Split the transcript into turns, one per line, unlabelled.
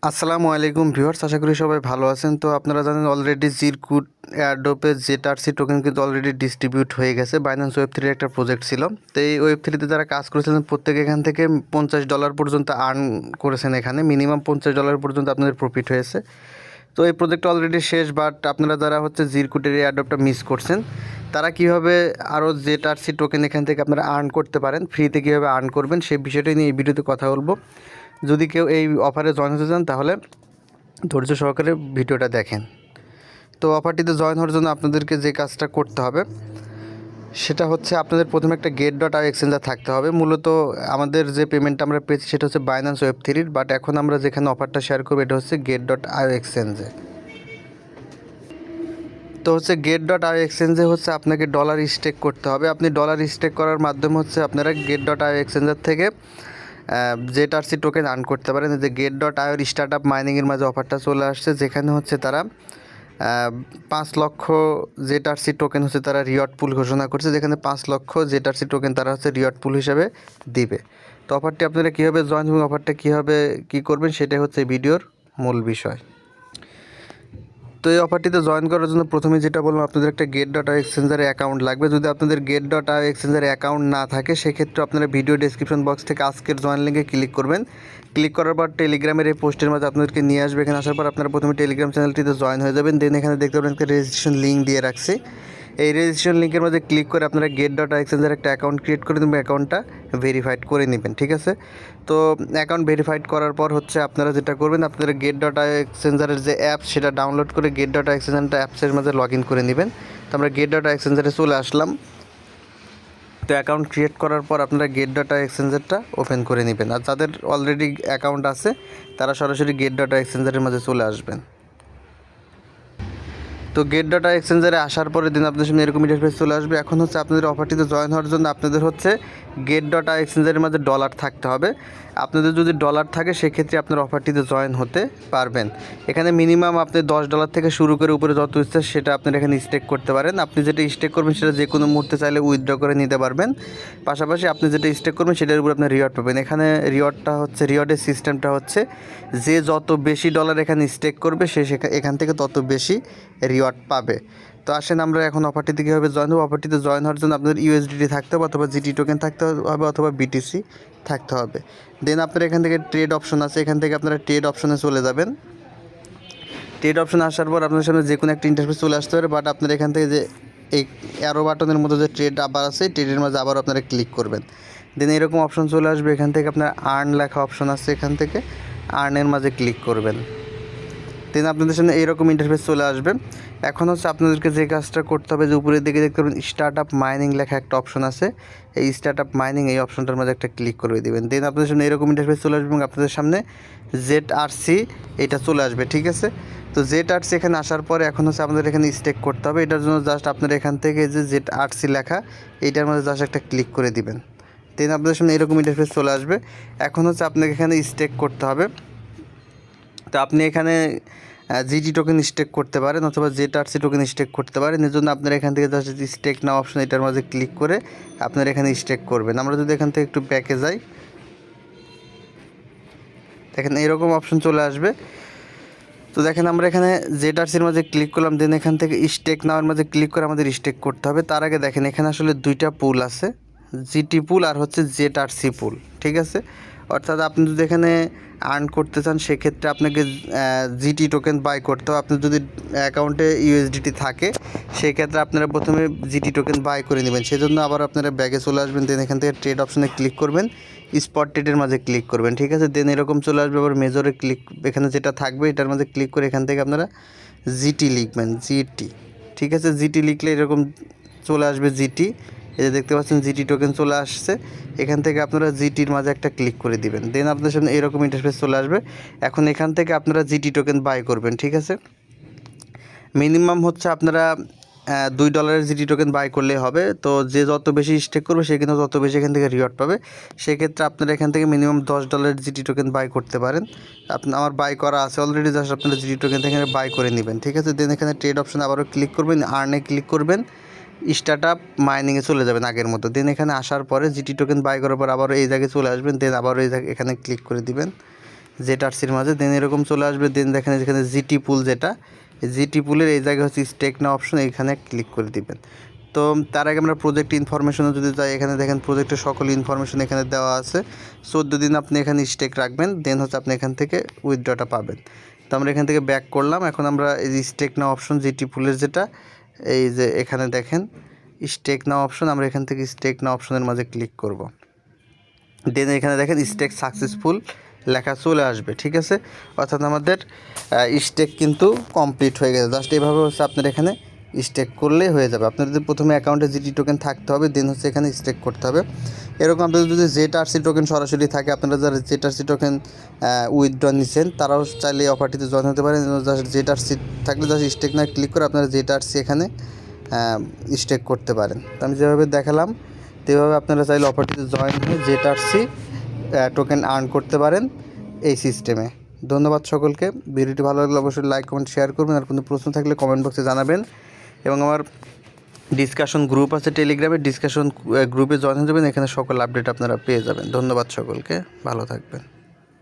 আসসালামু আলাইকুম ভিউয়ার্স, আশা করি সবাই ভালো আছেন। তো আপনারা জানেন অলরেডি জিরকুট এয়ারড্রপে জেটারসি টোকেন কিন্তু অলরেডি ডিস্ট্রিবিউট হয়ে গেছে। বাইন্যান্স ওয়েব3 একটা প্রজেক্ট ছিল। তো এই ওয়েব3তে যারা কাজ করেছিলেন প্রত্যেকে এখান থেকে $50 পর্যন্ত আর্ন করেছেন। এখানে মিনিমাম $50 পর্যন্ত আপনাদের প্রফিট হয়েছে। তো এই প্রজেক্ট অলরেডি শেষ, বাট আপনারা যারা জিরকুটের এই এয়ারড্রপটা মিস করছেন তারা কীভাবে আরও জেটারসি টোকেন এখান থেকে আপনারা আর্ন করতে পারেন, ফ্রিতে কীভাবে আর্ন করবেন সেই বিষয়টাই নিয়ে এই ভিডিওতে কথা বলবো। যদি কেউ এই অফারে জয়েন হতে চান তাহলে ধৈর্য সহকারে ভিডিওটা দেখেন। তো অফারটিতে জয়েন হওয়ার জন্য আপনাদেরকে যে কাজটা করতে হবে সেটা হচ্ছে আপনাদের প্রথমে একটা get.io এক্সচেঞ্জার থাকতে হবে। মূলত আমাদের যে পেমেন্টটা আমরা পেয়েছি সেটা হচ্ছে বাইন্যান্স ওয়েব3, বাট এখন আমরা যেখানে অফারটা শেয়ার করবো এটা হচ্ছে get.io এক্সচেঞ্জে। তো get.io এক্সচেঞ্জে আপনাকে ডলার স্টেক করতে হবে। আপনি ডলার স্টেক করার মাধ্যমে আপনারা get.io এক্সচেঞ্জার থেকে জেটারসি টোকেন আর্ন করতে পারেন। যে get.ioর স্টার্ট আপ মাইনিংয়ের মাঝে অফারটা চলে আসছে, যেখানে তারা 5 লক্ষ জেটারসি টোকেন তারা রিওয়ার্ড পুল ঘোষণা করছে, যেখানে 5 লক্ষ জেটারসি টোকেন তারা রিওয়ার্ড পুল হিসাবে দিবে। তো অফারটি আপনারা কীভাবে জয়েন এবং অফারটা কীভাবে কী করবেন সেটাই ভিডিওর মূল বিষয়। তো এই অফারটিতে জয়েন করার জন্য প্রথমে যেটা বললাম, আপনাদের একটা get.io এক্সচেঞ্জারে অ্যাকাউন্ট লাগবে। যদি আপনাদের get.io এক্সচেঞ্জারে অ্যাকাউন্ট না থাকে সেক্ষেত্রে আপনারা ভিডিও ডেসক্রিপশন বক্স থেকে আজকের জয়েন লিঙ্কে ক্লিক করবেন। ক্লিক করার পর টেলিগ্রামের এই পোস্টের মাঝে আপনাদেরকে নিয়ে আসবে। এখানে আসার পর আপনারা প্রথমে টেলিগ্রাম চ্যানেলটিতে জয়েন হয়ে যাবেন। দেন এখানে দেখতে পাবেন একটা রেজিস্ট্রেশন লিঙ্ক দিয়ে রাখছি। এই রেজিস্ট্রেশন লিঙ্কের মধ্যে ক্লিক করে আপনারা get.io এক্সচেঞ্জারে একটা অ্যাকাউন্ট ক্রিয়েট করে দেবেন, অ্যাকাউন্টটা ভেরিফাইড করে নেবেন। ঠিক আছে, তো অ্যাকাউন্ট ভেরিফাইড করার পর আপনারা যেটা করবেন, আপনারা get.io এক্সচেঞ্জারের যে অ্যাপ সেটা ডাউনলোড করে get.io এক্সচেঞ্জারটা অ্যাপসের মাঝে লগ ইন করে নেবেন। তো আমরা get.io এক্সচেঞ্জারে চলে আসলাম। তো অ্যাকাউন্ট ক্রিয়েট করার পর আপনারা get.io এক্সচেঞ্জারটা ওপেন করে নেবেন। আর যাদের অলরেডি অ্যাকাউন্ট আছে তারা সরাসরি get.io এক্সচেঞ্জারের মাঝে চলে আসবেন। তো get.io এক্সচেঞ্জারে আসার পরে দিন আপনাদের সামনে এরকম ইন্টারফেস চলে আসবে। এখন আপনাদের অফারটিতে জয়েন হওয়ার জন্য আপনাদের get.io এক্সচেঞ্জারের মধ্যে ডলার থাকতে হবে। আপনাদের যদি ডলার থাকে সেক্ষেত্রে আপনার অফারটিতে জয়েন হতে পারবেন। এখানে মিনিমাম আপনি $10 থেকে শুরু করে উপরে যত ইচ্ছা সেটা আপনারা এখানে স্টেক করতে পারেন। আপনি যেটা স্টেক করবেন সেটা যে কোনো মুহূর্তে চাইলে উইথড্র করে নিতে পারবেন। পাশাপাশি আপনি যেটা স্টেক করবেন সেটার উপর আপনি রিওয়ার্ড পাবেন। এখানে রিওয়ার্ডটা রিওয়ার্ডের সিস্টেমটা যে যত বেশি ডলার এখানে স্টেক করবে সে এখান থেকে তত বেশি রিওয়ার্ড পাবে। তো আসেন আমরা এখন অফারটিতে কীভাবে জয়েন হবো। অফারটিতে জয়েন হওয়ার জন্য আপনাদের USDT থাকতে হবে, অথবা জিটি টোকেন থাকতে হবে, অথবা BTC থাকতে হবে। দেন আপনারা এখান থেকে ট্রেড অপশন আছে, এখান থেকে আপনারা ট্রেড অপশনে চলে যাবেন। ট্রেড অপশনে আসার পর আপনার সামনে যে কোনো একটা ইন্টারফেস চলে আসতে পারে, বাট আপনারা এখান থেকে যে এই অ্যারো বাটনের মতো যে ট্রেড আবার আছে ট্রেডের মাঝে আবার আপনারা ক্লিক করবেন। দেন এরকম অপশন চলে আসবে। এখান থেকে আপনার আর্ন লেখা অপশন আছে, এখান থেকে আর্নের মাঝে ক্লিক করবেন। দেন আপনাদের সামনে এইরকম ইন্টারফেস চলে আসবে। এখন আপনাদেরকে যে কাজটা করতে হবে, যে উপরের দিকে দেখতে পাবেন স্টার্ট আপ মাইনিং লেখা একটা অপশন আছে, এই স্টার্ট আপ মাইনিং এই অপশনটার মধ্যে একটা ক্লিক করে দেবেন। দেন আপনাদের সামনে এরকম ইন্টারফেস চলে আসবে এবং আপনাদের সামনে ZRC এটা চলে আসবে। ঠিক আছে, তো ZRC এখানে আসার পরে এখন আপনাদের এখানে স্টেক করতে হবে। এটার জন্য জাস্ট আপনারা এখান থেকে যে ZRC লেখা এইটার মধ্যে জাস্ট একটা ক্লিক করে দিবেন। দেন আপনাদের সামনে এরকম ইন্টারফেস চলে আসবে। এখন আপনাকে এখানে স্টেক করতে হবে। তো আপনি এখানে জিটি টোকেন স্টেক করতে পারেন অথবা ZRC টোকেন স্টেক করতে পারেন। এর জন্য আপনারা এখান থেকে জাস্ট স্টেক নাও অপশন এটার মাঝে ক্লিক করে আপনারা এখানে স্টেক করবেন। আমরা যদি এখান থেকে একটু ব্যাকে যাই, দেখেন এরকম অপশন চলে আসবে। তো দেখেন আমরা এখানে ZRCর মাঝে ক্লিক করলাম। দেন এখান থেকে স্টেক নাওয়ার মাঝে ক্লিক করে আমাদের স্টেক করতে হবে। তার আগে দেখেন এখানে আসলে দুইটা পুল আছে, জিটি পুল আর ZRC পুল। ঠিক আছে, অর্থাৎ আপনি যদি এখানে আর্ন করতে চান সেক্ষেত্রে আপনাকে জিটি টোকেন বাই করতে হবে। আপনার যদি অ্যাকাউন্টে USDT থাকে সেক্ষেত্রে আপনারা প্রথমে জিটি টোকেন বাই করে নেবেন। সেজন্য আবার আপনারা ব্যাগে চলে আসবেন। দেন এখান থেকে ট্রেড অপশনে ক্লিক করবেন, স্পট ট্রেডের মাঝে ক্লিক করবেন। ঠিক আছে, দেন এরকম চলে আসবে। আবার মেজরে ক্লিক, এখানে যেটা থাকবে এটার মাঝে ক্লিক করে এখান থেকে আপনারা জিটি লিখবেন, জিটি। ঠিক আছে, জিটি লিখলে এরকম চলে আসবে জিটি। এই যে দেখতে পাচ্ছেন জিটি টোকেন চলে আসছে। এখান থেকে আপনারা জিটির মাঝে একটা ক্লিক করে দিবেন। দেন আপনাদের সামনে এরকম ইন্টারফেস চলে আসবে। এখন এখান থেকে আপনারা জিটি টোকেন বাই করবেন। ঠিক আছে, মিনিমাম আপনারা $2 জিটি টোকেন বাই করলেই হবে। তো যে যত বেশি স্টেক করবে সে কিন্তু তত বেশি এখান থেকে রিওয়ার্ড পাবে। সেক্ষেত্রে আপনারা এখান থেকে মিনিমাম $10 জিটি টোকেন বাই করতে পারেন। আমার বাই করা আছে অলরেডি, জাস্ট আপনারা জিটি টোকেন থেকে বাই করে নেবেন। ঠিক আছে, দেন এখানে ট্রেড অপশন আবারও ক্লিক করবেন, আর্নে ক্লিক করবেন, স্টার্ট আপ মাইনিংয়ে চলে যাবেন আগের মতো। দেন এখানে আসার পরে জিটি টোকেন বাই করার পর আবারও এই জায়গায় চলে আসবেন। দেন আবারও এই জায়গায় এখানে ক্লিক করে দিবেন। ZRCর মাঝে, দেন এরকম চলে আসবে। দেন দেখেন যেখানে জিটি পুল, যেটা জিটি পুলের এই জায়গায় হচ্ছে স্টেক নাও অপশন, এইখানে ক্লিক করে দিবেন। তো তার আগে আমরা প্রজেক্ট ইনফরমেশনে যদি যাই, এখানে দেখেন প্রজেক্টের সকল ইনফরমেশন এখানে দেওয়া আছে। 14 দিন আপনি এখানে স্টেক রাখবেন, দেন হচ্ছে আপনি এখান থেকে উইথড্রটা পাবেন। তো আমরা এখান থেকে ব্যাক করলাম। এখন আমরা এই যে স্টেক নাও অপশন জিটি পুলের যেটা, এই যে এখানে দেখেন স্টেক নাও অপশন, আমরা এখান থেকে স্টেক নাও অপশনের মাঝে ক্লিক করব। দেন এখানে দেখেন স্টেক সাকসেসফুল লেখা চলে আসবে, ঠিক আছে। অর্থাৎ আমাদের স্টেক কিন্তু কমপ্লিট হয়ে গেছে। জাস্ট এইভাবে হচ্ছে আপনার এখানে স্টেক করলেই হয়ে যাবে। আপনাদের প্রথমে অ্যাকাউন্টে জিটি টোকেন থাকতে হবে, দেন হচ্ছে এখানে স্টেক করতে হবে। এরকম আপনাদের যদি ZRC টোকেন সরাসরি থাকে, আপনারা যারা ZRC টোকেন উইথড্র নিচ্ছেন তারাও চাইলে এই অফারটিতে জয়েন হতে পারেন। জাস্ট ZRC থাকলে জাস্ট স্টেক না ক্লিক করে আপনারা ZRC এখানে স্টেক করতে পারেন। তো আমি যেভাবে দেখালাম তেভাবে আপনারা চাইলে অফারটিতে জয়েন হয়ে ZRC টোকেন আর্ন করতে পারেন এই সিস্টেমে। ধন্যবাদ সকলকে। ভিডিওটি ভালো লাগলে অবশ্যই লাইক কমেন্ট শেয়ার করবেন। আর কোনো প্রশ্ন থাকলে কমেন্ট বক্সে জানাবেন। এবং আমার ডিসকাশন গ্রুপ আছে টেলিগ্রামে, ডিসকাশন গ্রুপে জয়েন হয়ে যাবেন, এখানে সকল আপডেট আপনারা পেয়ে যাবেন। ধন্যবাদ সকলকে, ভালো থাকবেন।